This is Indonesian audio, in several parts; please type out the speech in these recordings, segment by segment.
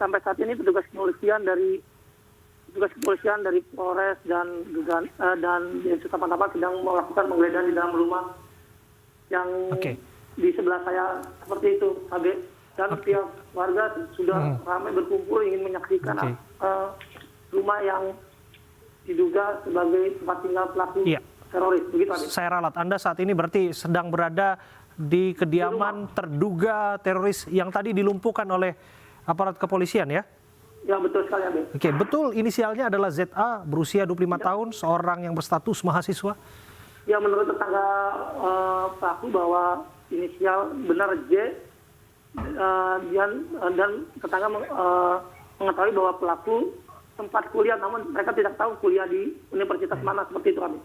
sampai saat ini petugas kepolisian dari Polres dan Densus 88 sedang melakukan penggeledahan di dalam rumah yang di sebelah saya seperti itu, AB. Dan pihak warga sudah ramai berkumpul ingin menyaksikan rumah yang diduga sebagai tempat tinggal pelaku teroris. Begitu, AB. Saya ralat, Anda saat ini berarti sedang berada di kediaman terduga teroris yang tadi dilumpuhkan oleh aparat kepolisian, ya? Ya, betul sekali, AB. Oke, betul inisialnya adalah ZA, berusia 25 tahun, seorang yang berstatus mahasiswa? Ya, menurut tetangga pelaku bahwa inisial benar J, dan tetangga mengetahui bahwa pelaku sempat kuliah, namun mereka tidak tahu kuliah di universitas mana, seperti itu, AB.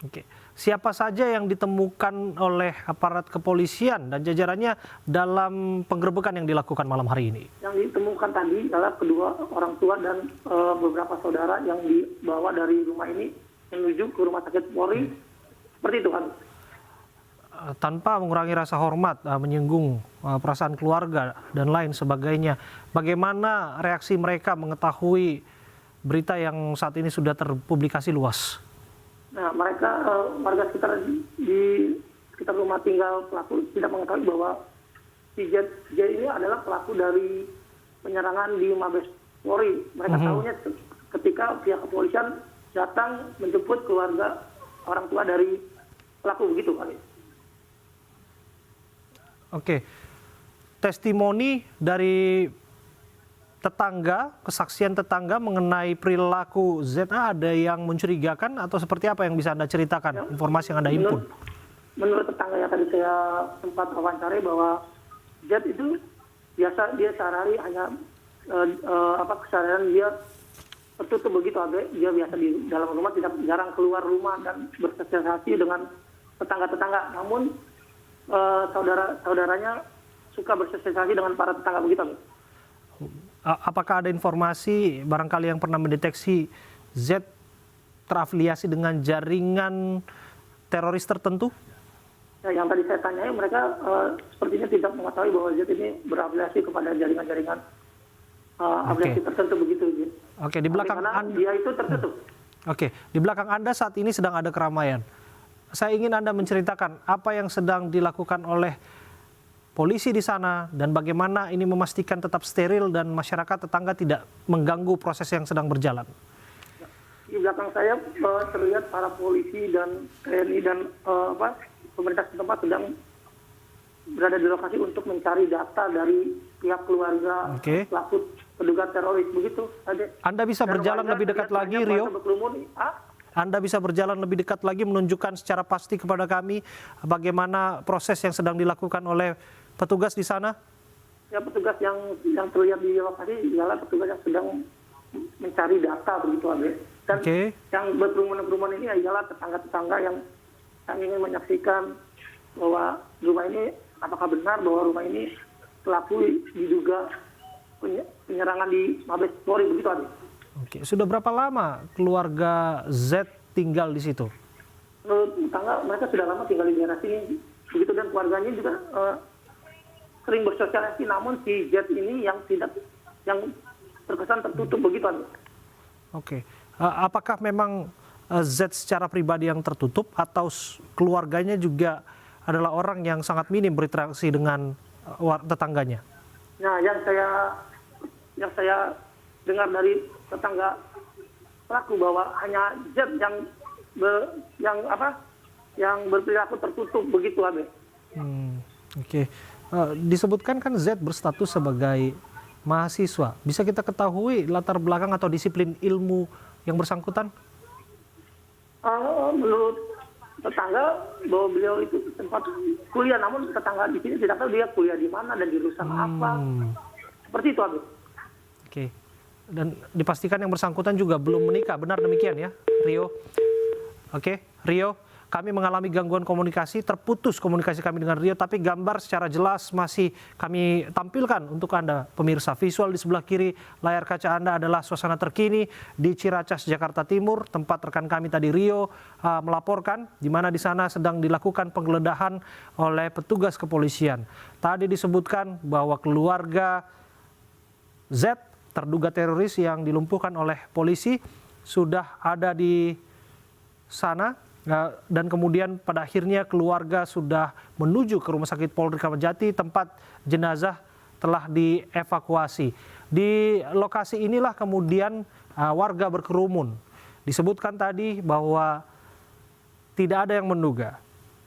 Oke. Siapa saja yang ditemukan oleh aparat kepolisian dan jajarannya dalam penggerebekan yang dilakukan malam hari ini? Yang ditemukan tadi adalah kedua orang tua dan beberapa saudara yang dibawa dari rumah ini menuju ke rumah sakit Polri. Seperti itu, kan? Tanpa mengurangi rasa hormat, menyinggung perasaan keluarga dan lain sebagainya. Bagaimana reaksi mereka mengetahui berita yang saat ini sudah terpublikasi luas? Nah, mereka warga sekitar di sekitar rumah tinggal pelaku tidak mengetahui bahwa si J ini adalah pelaku dari penyerangan di Mabes Polri. Mereka tahunya ketika pihak kepolisian datang menjemput keluarga orang tua dari pelaku, begitu, Pak. Oke. Testimoni dari tetangga, kesaksian tetangga mengenai perilaku ZA ada yang mencurigakan atau seperti apa yang bisa Anda ceritakan, informasi yang Anda himpun? Menurut tetangga yang tadi saya sempat wawancari bahwa Z itu biasa dia sehari hanya keseharian dia tertutup begitu, AB. Dia biasa di dalam rumah, jarang keluar rumah dan bersosialisasi dengan tetangga-tetangga. Namun saudaranya suka bersosialisasi dengan para tetangga, begitu, AB. Apakah ada informasi barangkali yang pernah mendeteksi Z terafiliasi dengan jaringan teroris tertentu? Ya, yang tadi saya tanyai, mereka sepertinya tidak mengetahui bahwa Z ini berafiliasi kepada jaringan-jaringan afiliasi tertentu, begitu. Oke, di belakang Anda dia itu tertutup. Oke, di belakang Anda saat ini sedang ada keramaian. Saya ingin Anda menceritakan apa yang sedang dilakukan oleh polisi di sana dan bagaimana ini memastikan tetap steril dan masyarakat tetangga tidak mengganggu proses yang sedang berjalan. Di belakang saya terlihat para polisi dan TNI dan pemerintah setempat sedang berada di lokasi untuk mencari data dari pihak keluarga pelaku terduga teroris, begitu. Anda bisa berjalan lebih dekat lagi, Rio? Anda bisa berjalan lebih dekat lagi menunjukkan secara pasti kepada kami bagaimana proses yang sedang dilakukan oleh petugas di sana? Ya, petugas yang terlihat di lokasi ialah petugas yang sedang mencari data, begitu, Abe. Dan yang berkerumun ini ialah tetangga-tetangga yang ingin menyaksikan bahwa rumah ini, apakah benar bahwa rumah ini pelaku diduga penyerangan di Mabes Polri, begitu, Abe. Oke, sudah berapa lama keluarga Z tinggal di situ? Menurut tetangga, mereka sudah lama tinggal di daerah sini, begitu, dan keluarganya juga sering bersosialisasi, namun si Z ini yang terkesan tertutup, begitu. Oke, apakah memang Z secara pribadi yang tertutup atau keluarganya juga adalah orang yang sangat minim berinteraksi dengan tetangganya? Nah, yang saya dengar dari tetangga pelaku bahwa hanya Z yang berperilaku tertutup, begitu, Abe. Oke. Disebutkan kan Z berstatus sebagai mahasiswa. Bisa kita ketahui latar belakang atau disiplin ilmu yang bersangkutan? Menurut tetangga bahwa beliau itu sempat kuliah, namun tetangga di sini tidak tahu dia kuliah di mana dan jurusan apa. Seperti itu, Abi. Oke. Dan dipastikan yang bersangkutan juga belum menikah. Benar demikian ya, Rio? Oke, Rio. Kami mengalami gangguan komunikasi, terputus komunikasi kami dengan Rio, tapi gambar secara jelas masih kami tampilkan untuk Anda, pemirsa. Visual di sebelah kiri layar kaca Anda adalah suasana terkini di Ciracas, Jakarta Timur, tempat rekan kami tadi Rio melaporkan, di mana di sana sedang dilakukan penggeledahan oleh petugas kepolisian. Tadi disebutkan bahwa keluarga Z, terduga teroris yang dilumpuhkan oleh polisi, sudah ada di sana. Dan kemudian pada akhirnya keluarga sudah menuju ke Rumah Sakit Polri Kramat Jati, tempat jenazah telah dievakuasi. Di lokasi inilah kemudian warga berkerumun. Disebutkan tadi bahwa tidak ada yang menduga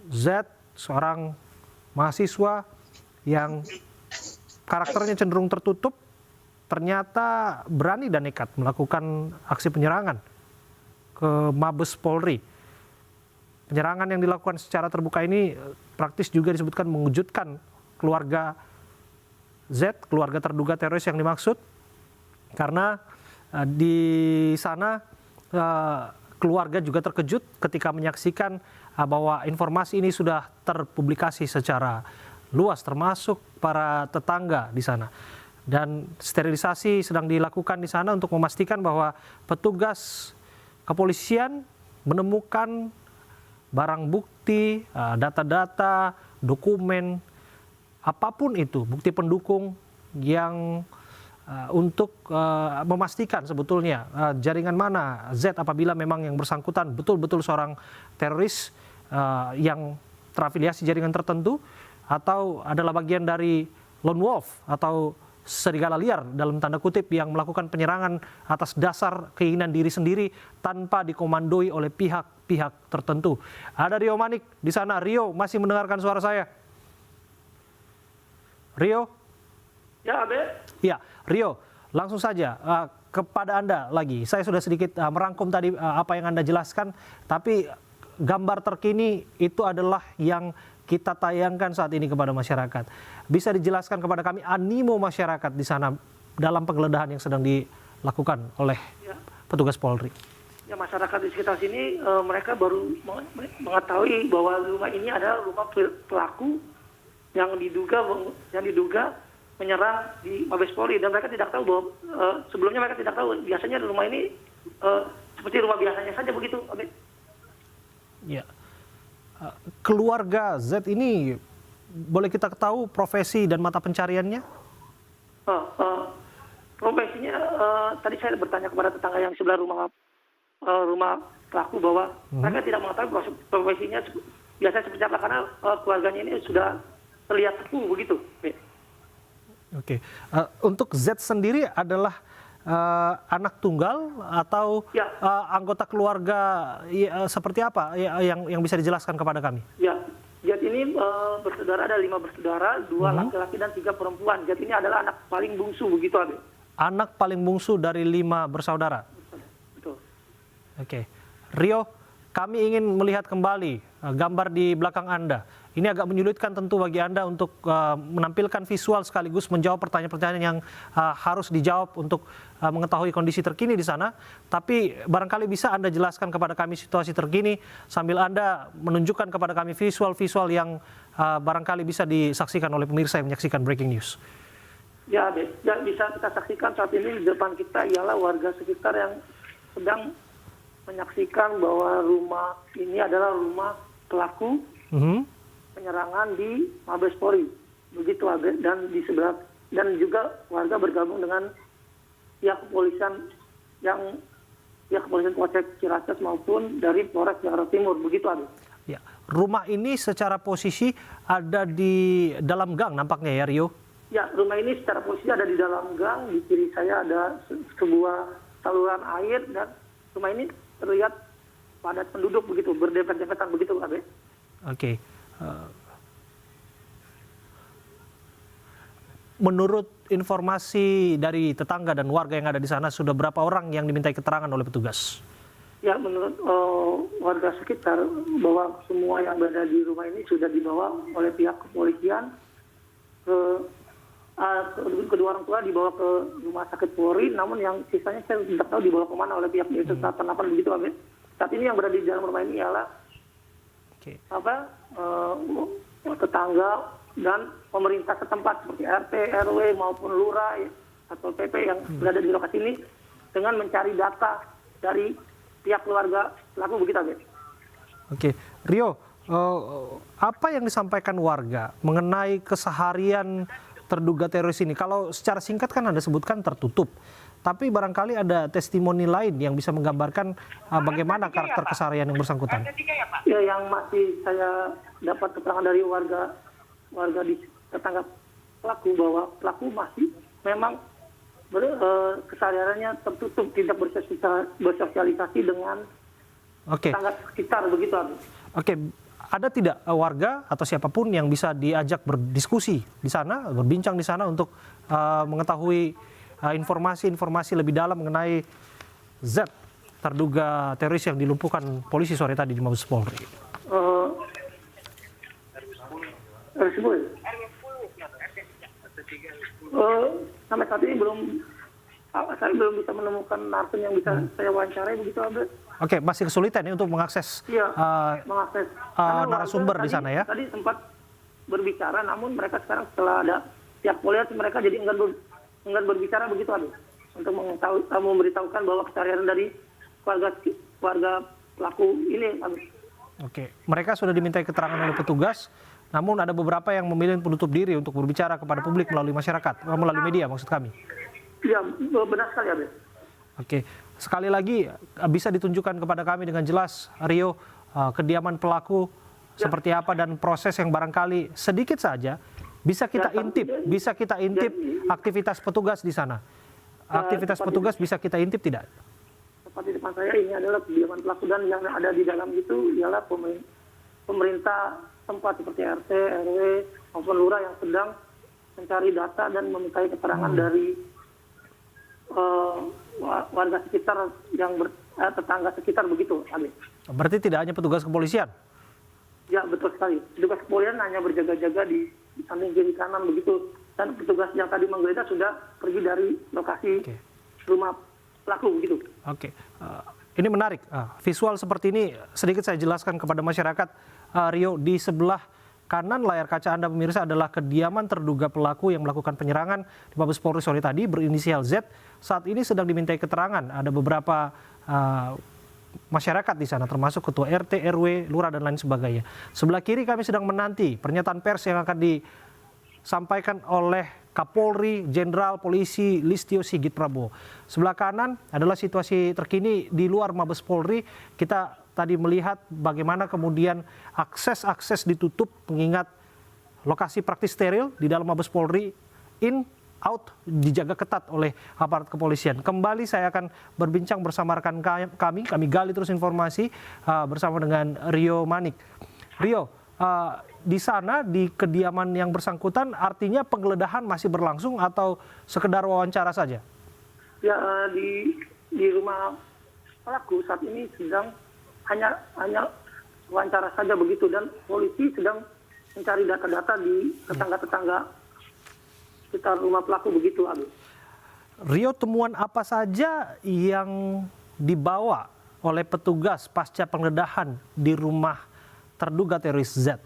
Z, seorang mahasiswa yang karakternya cenderung tertutup, ternyata berani dan nekat melakukan aksi penyerangan ke Mabes Polri. Penyerangan yang dilakukan secara terbuka ini praktis juga disebutkan mengejutkan keluarga Z, keluarga terduga teroris yang dimaksud, karena di sana keluarga juga terkejut ketika menyaksikan bahwa informasi ini sudah terpublikasi secara luas, termasuk para tetangga di sana. Dan sterilisasi sedang dilakukan di sana untuk memastikan bahwa petugas kepolisian menemukan barang bukti, data-data, dokumen, apapun itu, bukti pendukung yang untuk memastikan sebetulnya jaringan mana Z apabila memang yang bersangkutan betul-betul seorang teroris yang terafiliasi jaringan tertentu atau adalah bagian dari lone wolf atau serigala liar dalam tanda kutip yang melakukan penyerangan atas dasar keinginan diri sendiri tanpa dikomandoi oleh pihak-pihak tertentu. Ada Rio Manik di sana. Rio, masih mendengarkan suara saya? Rio? Ya, Abe. Ya, Rio, langsung saja kepada Anda lagi. Saya sudah sedikit merangkum tadi apa yang Anda jelaskan, tapi gambar terkini itu adalah yang kita tayangkan saat ini kepada masyarakat. Bisa dijelaskan kepada kami animo masyarakat di sana dalam penggeledahan yang sedang dilakukan oleh petugas Polri? Ya, masyarakat di sekitar sini mereka baru mengetahui bahwa rumah ini adalah rumah pelaku yang diduga menyerang di Mabes Polri, dan mereka tidak tahu bahwa sebelumnya mereka tidak tahu biasanya rumah ini seperti rumah biasanya saja begitu. Ya. Keluarga Z ini boleh kita tahu profesi dan mata pencariannya? Profesinya tadi saya bertanya kepada tetangga yang sebelah rumah pelaku bahwa mereka tidak mengetahui profesinya biasanya seperti apa, karena keluarganya ini sudah terlihat sepuh begitu. Oke. Untuk Z sendiri adalah anak tunggal atau anggota keluarga seperti apa yang bisa dijelaskan kepada kami? Ya, Z ini bersaudara, ada 5 bersaudara, 2 laki-laki dan 3 perempuan. Z ini adalah anak paling bungsu begitu, Abe. Anak paling bungsu dari 5 bersaudara. Betul. Oke, Rio, kami ingin melihat kembali gambar di belakang Anda. Ini agak menyulitkan tentu bagi Anda untuk menampilkan visual sekaligus menjawab pertanyaan-pertanyaan yang harus dijawab untuk mengetahui kondisi terkini di sana. Tapi barangkali bisa Anda jelaskan kepada kami situasi terkini sambil Anda menunjukkan kepada kami visual-visual yang barangkali bisa disaksikan oleh pemirsa yang menyaksikan Breaking News. Ya, bisa kita saksikan saat ini di depan kita ialah warga sekitar yang sedang menyaksikan bahwa rumah ini adalah rumah pelaku penyerangan di Mabes Polri, begitu, Abe. Dan di sebelah, dan juga warga bergabung dengan pihak kepolisian Polsek Ciracas maupun dari Polres Jakarta Timur, begitu, Abe. Ya, rumah ini secara posisi ada di dalam gang nampaknya ya, Rio? Ya, rumah ini secara posisi ada di dalam gang. Di kiri saya ada sebuah saluran air, dan rumah ini terlihat padat penduduk begitu, berdempet-dempetan begitu, Abe. Oke. Menurut informasi dari tetangga dan warga yang ada di sana, sudah berapa orang yang dimintai keterangan oleh petugas? Ya, menurut warga sekitar bahwa semua yang berada di rumah ini sudah dibawa oleh pihak kepolisian kedua orang tua dibawa ke Rumah Sakit Polri, namun yang sisanya saya tidak tahu dibawa kemana oleh pihak desa Tanapan begitu, Abe. Saat ini yang berada di dalam rumah ini ialah tetangga dan pemerintah setempat seperti RT, RW maupun lurah atau PP yang berada di lokasi ini dengan mencari data dari pihak keluarga pelaku begitu, Abe. Oke, Rio, apa yang disampaikan warga mengenai keseharian terduga teroris ini? Kalau secara singkat kan Anda sebutkan tertutup, tapi barangkali ada testimoni lain yang bisa menggambarkan bagaimana karakter keseharian yang bersangkutan. Ya, yang masih saya dapat keterangan dari warga di tetangga pelaku bahwa pelaku masih memang kesehariannya tertutup, tidak bersosialisasi dengan tetangga sekitar begitu. Oke. Ada tidak warga atau siapapun yang bisa diajak berdiskusi di sana, berbincang di sana untuk mengetahui informasi-informasi lebih dalam mengenai Z, terduga teroris yang dilumpuhkan polisi sore tadi di Mabes Polri? Sampai saat ini saya belum bisa menemukan narasum yang bisa saya wawancarai begitu, Abed. Oke, masih kesulitan ya untuk mengakses, narasumber di sana ya? Tadi sempat berbicara, namun mereka sekarang setelah ada pihak polisi, mereka jadi enggan berbicara begitu, Abed. Untuk memberitahukan bahwa keseharian dari keluarga pelaku ini, Abed. Oke, mereka sudah dimintai keterangan oleh petugas, namun ada beberapa yang memilih penutup diri untuk berbicara kepada publik melalui masyarakat, melalui media maksud kami. Ya, benar sekali, Abed. Oke, sekali lagi bisa ditunjukkan kepada kami dengan jelas, Rio, kediaman pelaku seperti apa dan proses yang barangkali sedikit saja bisa kita intip aktivitas petugas di sana. Aktivitas petugas bisa kita intip tidak? Tepat di depan saya ini adalah kediaman pelaku, dan yang ada di dalam itu ialah pemerintah tempat seperti RT, RW maupun lurah yang sedang mencari data dan memintai keterangan dari warga sekitar yang tetangga sekitar begitu, Abi. Berarti tidak hanya petugas kepolisian? Ya, betul sekali. Petugas kepolisian hanya berjaga-jaga di samping kiri kanan begitu, dan petugas yang tadi menggeledah sudah pergi dari lokasi rumah pelaku begitu. Oke, ini menarik. Visual seperti ini sedikit saya jelaskan kepada masyarakat. Rio, di sebelah kanan layar kaca Anda pemirsa adalah kediaman terduga pelaku yang melakukan penyerangan di Mabes Polri sore tadi berinisial Z. Saat ini sedang dimintai keterangan. Ada beberapa masyarakat di sana termasuk ketua RT, RW, lurah dan lain sebagainya. Sebelah kiri kami sedang menanti pernyataan pers yang akan disampaikan oleh Kapolri Jenderal Polisi Listio Sigit Prabowo. Sebelah kanan adalah situasi terkini di luar Mabes Polri. Kita tadi melihat bagaimana kemudian akses ditutup mengingat lokasi praktis steril di dalam Mabes Polri, in, out, dijaga ketat oleh aparat kepolisian. Kembali saya akan berbincang bersama rekan kami gali terus informasi bersama dengan Rio Manik. Rio, di sana di kediaman yang bersangkutan artinya penggeledahan masih berlangsung atau sekedar wawancara saja? Ya, di rumah pelaku saat ini sedang hanya wawancara saja begitu, dan polisi sedang mencari data-data di tetangga-tetangga sekitar rumah pelaku begitu, Abi. Rio, temuan apa saja yang dibawa oleh petugas pasca penggeledahan di rumah terduga teroris Z?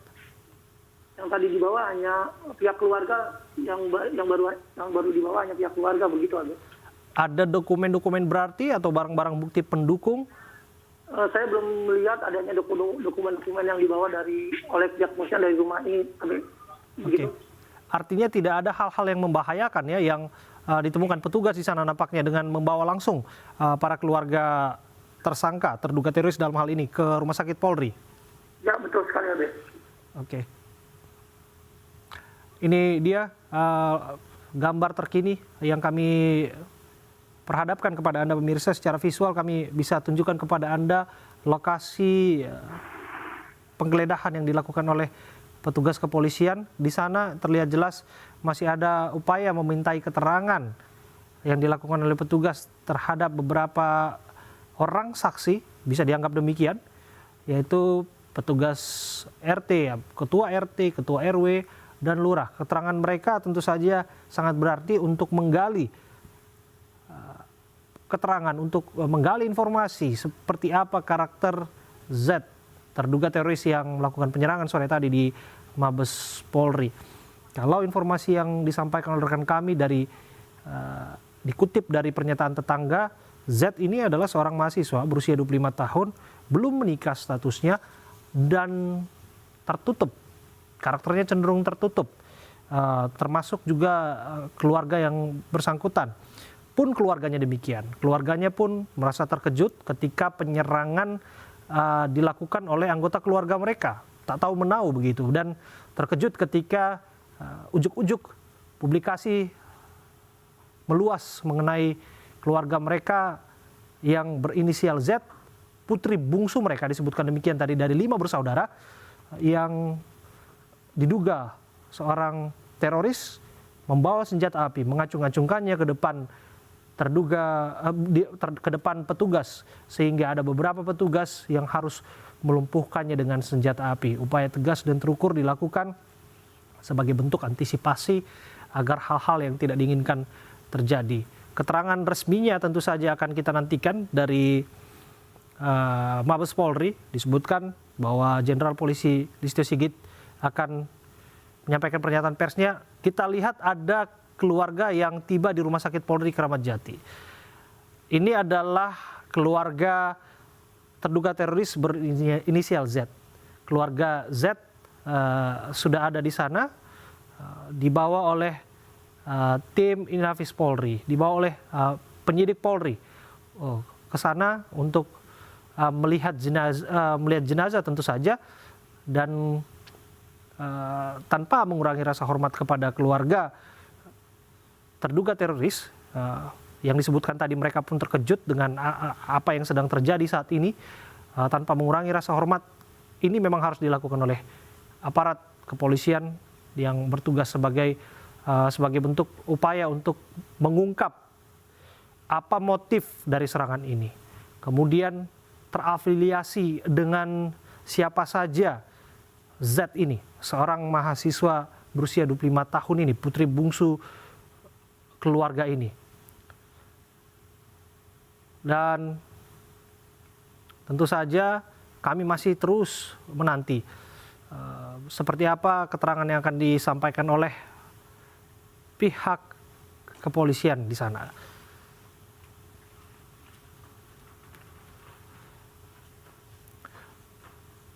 Yang tadi dibawa hanya pihak keluarga, yang baru dibawa hanya pihak keluarga begitu, Abi. Ada dokumen-dokumen berarti atau barang-barang bukti pendukung? Saya belum melihat adanya dokumen-dokumen yang dibawa oleh pihak kepolisian dari rumah ini. Begitu. Artinya tidak ada hal-hal yang membahayakan ya yang ditemukan petugas di sana nampaknya dengan membawa langsung para keluarga tersangka terduga teroris dalam hal ini ke rumah sakit Polri. Ya, betul sekali, Abe. Oke. Ini dia gambar terkini yang kami perhadapkan kepada Anda pemirsa secara visual. Kami bisa tunjukkan kepada Anda lokasi penggeledahan yang dilakukan oleh petugas kepolisian. Di sana terlihat jelas masih ada upaya memintai keterangan yang dilakukan oleh petugas terhadap beberapa orang saksi, bisa dianggap demikian, yaitu petugas RT, ketua RT, ketua RW, dan lurah. Keterangan mereka tentu saja sangat berarti untuk menggali keterangan, untuk menggali informasi seperti apa karakter Z, terduga teroris yang melakukan penyerangan sore tadi di Mabes Polri. Kalau informasi yang disampaikan oleh rekan kami dikutip dari pernyataan tetangga, Z ini adalah seorang mahasiswa berusia 25 tahun, belum menikah statusnya, dan tertutup. Karakternya cenderung tertutup. termasuk juga keluarga yang bersangkutan. Pun keluarganya demikian. Keluarganya pun merasa terkejut ketika penyerangan dilakukan oleh anggota keluarga mereka. Tak tahu menau begitu. Dan terkejut ketika ujuk-ujuk publikasi meluas mengenai keluarga mereka yang berinisial Z, putri bungsu mereka disebutkan demikian tadi dari 5 bersaudara yang diduga seorang teroris membawa senjata api, mengacung-acungkannya ke depan ke depan petugas, sehingga ada beberapa petugas yang harus melumpuhkannya dengan senjata api. Upaya tegas dan terukur dilakukan sebagai bentuk antisipasi agar hal-hal yang tidak diinginkan terjadi. Keterangan resminya tentu saja akan kita nantikan dari Mabes Polri. Disebutkan bahwa Jenderal Polisi Listio Sigit akan menyampaikan pernyataan persnya. Kita lihat ada keluarga yang tiba di Rumah Sakit Polri Kramat Jati. Ini adalah keluarga terduga teroris berinisial Z. Keluarga Z sudah ada di sana, dibawa oleh tim Inafis Polri, dibawa oleh penyidik Polri ke sana untuk melihat jenazah tentu saja, dan tanpa mengurangi rasa hormat kepada keluarga terduga teroris yang disebutkan tadi, mereka pun terkejut dengan apa yang sedang terjadi saat ini. Tanpa mengurangi rasa hormat, ini memang harus dilakukan oleh aparat kepolisian yang bertugas sebagai bentuk upaya untuk mengungkap apa motif dari serangan ini. Kemudian terafiliasi dengan siapa saja Z ini, seorang mahasiswa berusia 25 tahun ini, putri bungsu keluarga ini. Dan tentu saja kami masih terus menanti seperti apa keterangan yang akan disampaikan oleh pihak kepolisian di sana.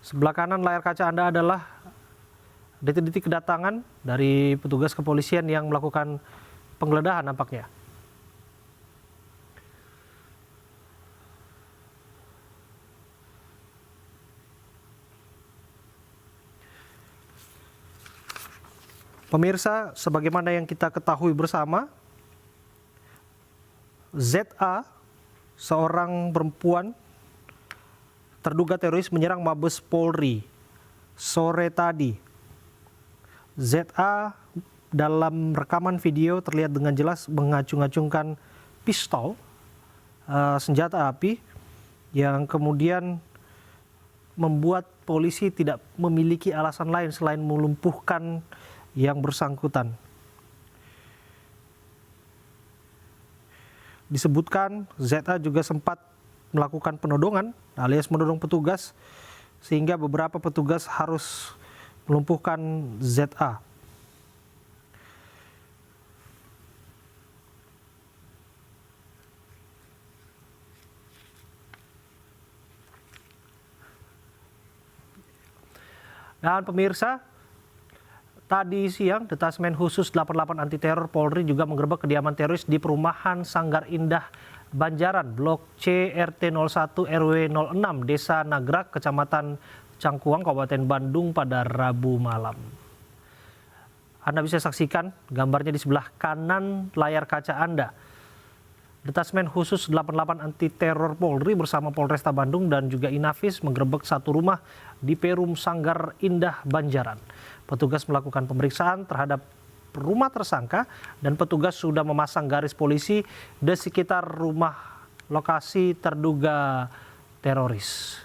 Sebelah kanan layar kaca Anda adalah detik-detik kedatangan dari petugas kepolisian yang melakukan penggeledahan nampaknya. Pemirsa, sebagaimana yang kita ketahui bersama, ZA, seorang perempuan terduga teroris menyerang Mabes Polri sore tadi. ZA dalam rekaman video terlihat dengan jelas mengacung-acungkan pistol, senjata api, yang kemudian membuat polisi tidak memiliki alasan lain selain melumpuhkan yang bersangkutan. Disebutkan ZA juga sempat melakukan penodongan alias menodong petugas, sehingga beberapa petugas harus melumpuhkan ZA. Dan pemirsa, tadi siang Detasmen Khusus 88 Anti Teror Polri juga menggerebek kediaman teroris di perumahan Sanggar Indah Banjaran, Blok C, RT 01 RW 06, Desa Nagrak, Kecamatan Cangkuang, Kabupaten Bandung pada Rabu malam. Anda bisa saksikan gambarnya di sebelah kanan layar kaca Anda. Detasmen Khusus 88 Anti Teror Polri bersama Polresta Bandung dan juga Inafis menggerebek satu rumah di Perum Sanggar Indah Banjaran. Petugas melakukan pemeriksaan terhadap rumah tersangka dan petugas sudah memasang garis polisi di sekitar rumah lokasi terduga teroris.